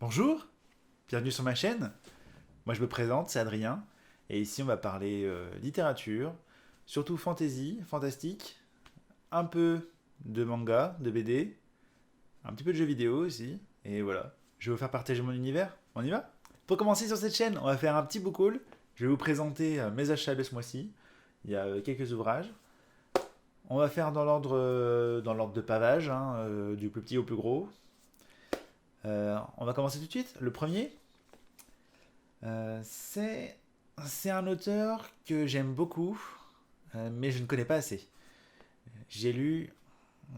Bonjour, bienvenue sur ma chaîne. Moi je me présente, c'est Adrien. Et ici on va parler littérature, surtout fantasy, fantastique, un peu de manga, de BD, un petit peu de jeux vidéo aussi. Et voilà, je vais vous faire partager mon univers. On y va? Pour commencer sur cette chaîne, on va faire un petit book haul. Je vais vous présenter mes achats de ce mois-ci. Il y a quelques ouvrages. On va faire dans l'ordre de pavage, hein, du plus petit au plus gros. On va commencer tout de suite. Le premier, Euh, c'est c'est un auteur que j'aime beaucoup, mais je ne connais pas assez. J'ai lu,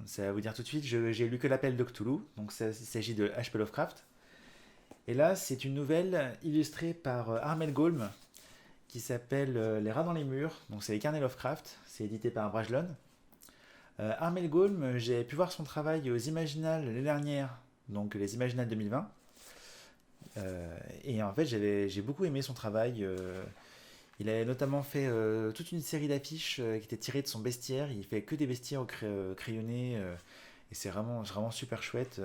ça va vous dire tout de suite, j'ai lu que l'Appel de Cthulhu, donc il s'agit de H.P. Lovecraft. Et là, c'est une nouvelle illustrée par Armel Gaume qui s'appelle Les rats dans les murs. Donc c'est les carnets Lovecraft, c'est édité par Brajlon. Armel Gaume, j'ai pu voir son travail aux Imaginales l'année dernière, donc les Imaginales 2020. Et en fait, j'ai beaucoup aimé son travail. Il a notamment fait toute une série d'affiches qui étaient tirées de son bestiaire. Il fait que des bestiaires crayonnés. Et c'est vraiment super chouette.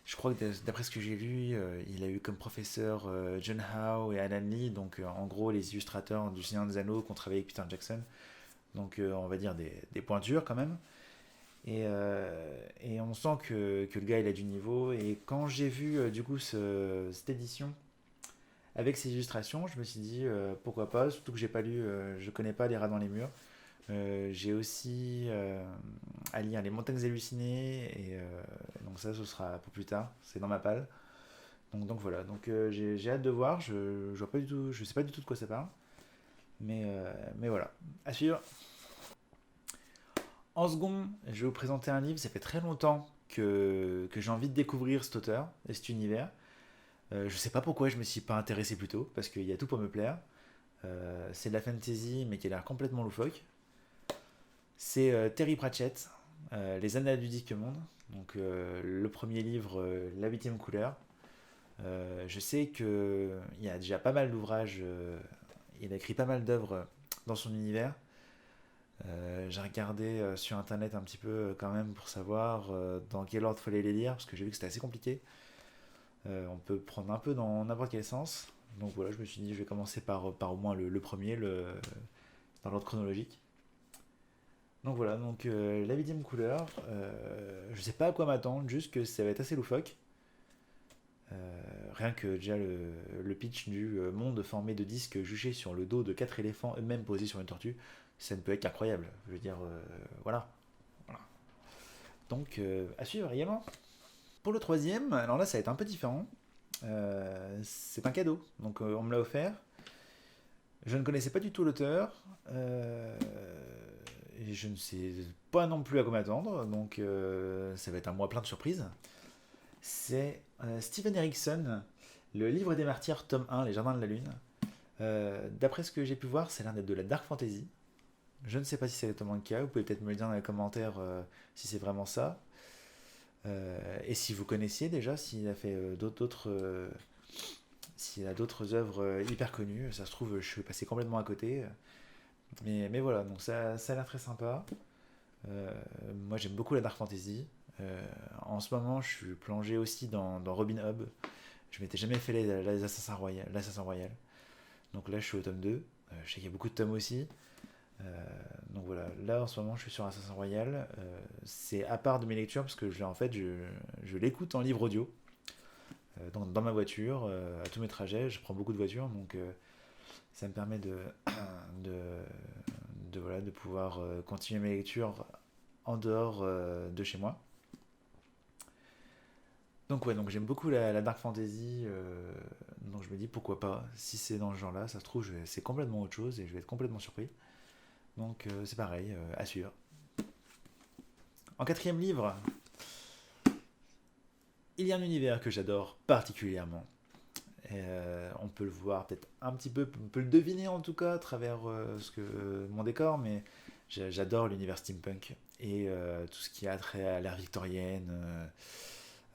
Je crois que d'après ce que j'ai lu, il a eu comme professeur John Howe et Alan Lee, donc en gros les illustrateurs du Seigneur des Anneaux qui ont travaillé avec Peter Jackson. Donc on va dire des pointures quand même. Et on sent que le gars il a du niveau. Et quand j'ai vu du coup cette édition avec ces illustrations, je me suis dit pourquoi pas, surtout que j'ai pas lu, je connais pas Les rats dans les murs. J'ai aussi à lire Les montagnes hallucinées, et donc ça ce sera pour plus tard, c'est dans ma palle. Donc voilà, donc j'ai hâte de voir, je vois pas du tout, je sais pas du tout de quoi ça parle, mais voilà, à suivre. En second, je vais vous présenter un livre, ça fait très longtemps que j'ai envie de découvrir cet auteur et cet univers. Je sais pas pourquoi je me suis pas intéressé plus tôt, parce qu'il y a tout pour me plaire. C'est de la fantasy, mais qui a l'air complètement loufoque. C'est Terry Pratchett, Les Annales du Disque Monde. Donc le premier livre, La huitième couleur. Je sais qu'il y a déjà pas mal d'ouvrages, il a écrit pas mal d'œuvres dans son univers. J'ai regardé sur internet un petit peu quand même pour savoir dans quel ordre fallait les lire, parce que j'ai vu que c'était assez compliqué. On peut prendre un peu dans n'importe quel sens. Donc voilà, je me suis dit, je vais commencer par au moins le premier, dans l'ordre chronologique. Donc voilà, donc la huitième couleur, je sais pas à quoi m'attendre, juste que ça va être assez loufoque. Rien que déjà le pitch du monde formé de disques juchés sur le dos de quatre éléphants eux-mêmes posés sur une tortue, ça ne peut être qu'incroyable. Je veux dire, voilà. Voilà. Donc à suivre également. Pour le troisième, alors là ça va être un peu différent. C'est un cadeau, donc on me l'a offert. Je ne connaissais pas du tout l'auteur. Et je ne sais pas non plus à quoi m'attendre, donc ça va être un mois plein de surprises. C'est Steven Erikson, Le Livre des Martyrs, tome 1, Les Jardins de la Lune. D'après ce que j'ai pu voir, c'est l'un de la dark fantasy. Je ne sais pas si c'est totalement le cas, vous pouvez peut-être me le dire dans les commentaires si c'est vraiment ça. Et si vous connaissiez déjà, s'il a fait s'il a d'autres œuvres hyper connues, ça se trouve, je suis passé complètement à côté. Mais voilà, donc ça a l'air très sympa. Moi j'aime beaucoup la dark fantasy. En ce moment, je suis plongé aussi dans Robin Hood. Je m'étais jamais fait l'Assassin Royal. Donc là, je suis au tome 2. Je sais qu'il y a beaucoup de tomes aussi. Donc voilà, là en ce moment, je suis sur Assassin Royal. C'est à part de mes lectures parce que en fait, je l'écoute en livre audio. Dans ma voiture, à tous mes trajets. Je prends beaucoup de voitures, donc ça me permet de, voilà, de pouvoir continuer mes lectures en dehors de chez moi. Donc ouais, donc j'aime beaucoup la dark fantasy, donc je me dis pourquoi pas, si c'est dans ce genre-là, ça se trouve c'est complètement autre chose et je vais être complètement surpris. Donc c'est pareil, à suivre. En quatrième livre, il y a un univers que j'adore particulièrement. On peut le voir peut-être un petit peu, on peut le deviner en tout cas à travers mon décor, mais j'adore l'univers steampunk et tout ce qui a trait à l'ère victorienne,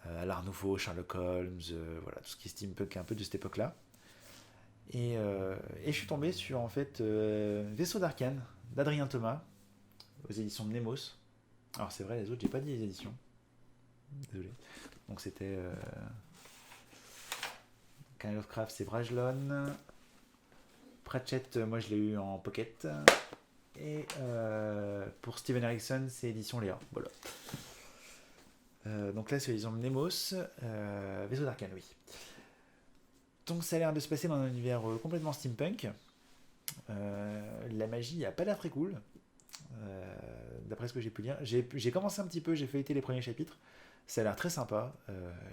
à l'Art Nouveau, Sherlock Holmes, voilà, tout ce qui est steampunk un peu de cette époque-là. Et je suis tombé sur en fait Vaisseau d'Arcane d'Adrien Thomas aux éditions de Nemos. Alors c'est vrai, les autres, j'ai pas dit les éditions. Désolé. Donc c'était Arcane Lovecraft, c'est Brajlon. Pratchett, moi je l'ai eu en pocket. Et pour Steven Erikson, c'est édition Léa. Voilà. Donc là, c'est l'édition Mnemos, Vaisseau d'Arcane, oui. Donc ça a l'air de se passer dans un univers complètement steampunk. La magie a pas l'air très cool. D'après ce que j'ai pu lire. J'ai commencé un petit peu, j'ai feuilleté les premiers chapitres. Ça a l'air très sympa.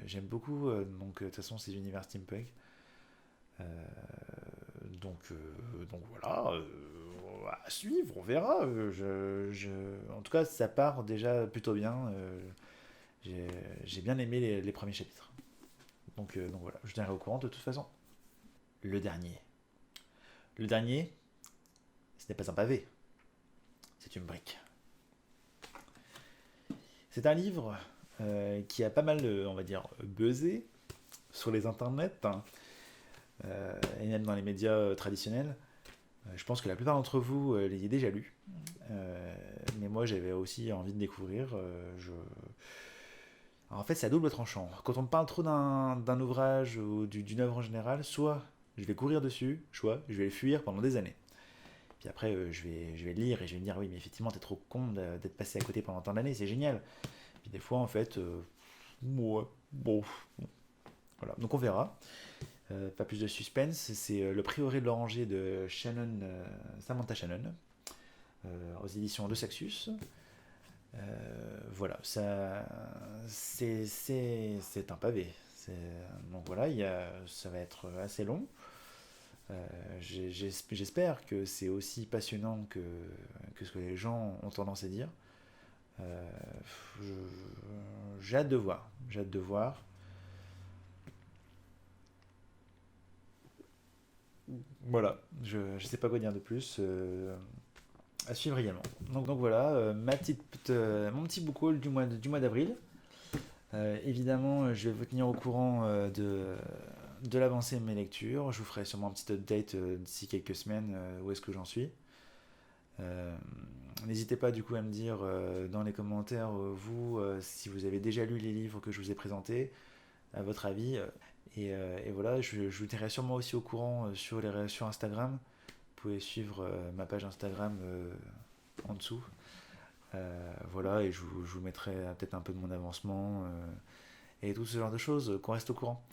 J'aime beaucoup, donc de toute façon, ces univers steampunk. Donc voilà, à suivre, on verra. En tout cas, ça part déjà plutôt bien. J'ai bien aimé les premiers chapitres. Donc voilà, je tiendrai au courant de toute façon. Le dernier. Le dernier, ce n'est pas un pavé, c'est une brique. C'est un livre qui a pas mal, on va dire, buzzé sur les internets, hein, et même dans les médias traditionnels. Je pense que la plupart d'entre vous l'ayez déjà lu. Mais moi, j'avais aussi envie de découvrir. Alors, en fait, c'est à double tranchant. Quand on me parle trop d'un ouvrage ou d'une œuvre en général, soit je vais courir dessus, soit je vais le fuir pendant des années. Puis après, je vais le lire et je vais me dire, oui, mais effectivement, t'es trop con d'être passé à côté pendant tant d'années, c'est génial. Puis des fois, en fait, ouais, bon, voilà. Donc on verra. Pas plus de suspense. C'est Le Prieuré de l'Oranger de Shannon, Samantha Shannon, aux éditions de Saxus. Voilà, c'est un pavé. Donc voilà, ça va être assez long. J'espère que c'est aussi passionnant que ce que les gens ont tendance à dire. J'ai hâte de voir. J'ai hâte de voir. Voilà, je ne sais pas quoi dire de plus. À suivre également. Donc voilà, mon petit book haul du mois d'avril. Évidemment, je vais vous tenir au courant de l'avancée de mes lectures. Je vous ferai sûrement un petit update d'ici quelques semaines où est-ce que j'en suis. N'hésitez pas du coup à me dire dans les commentaires, vous, si vous avez déjà lu les livres que je vous ai présentés, à votre avis. Et voilà, je vous tiendrai sûrement aussi au courant sur Instagram. Vous pouvez suivre ma page Instagram en dessous. Voilà, et je vous mettrai peut-être un peu de mon avancement et tout ce genre de choses, qu'on reste au courant.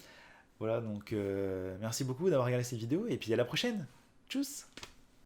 Voilà, donc merci beaucoup d'avoir regardé cette vidéo et puis à la prochaine. Tchuss!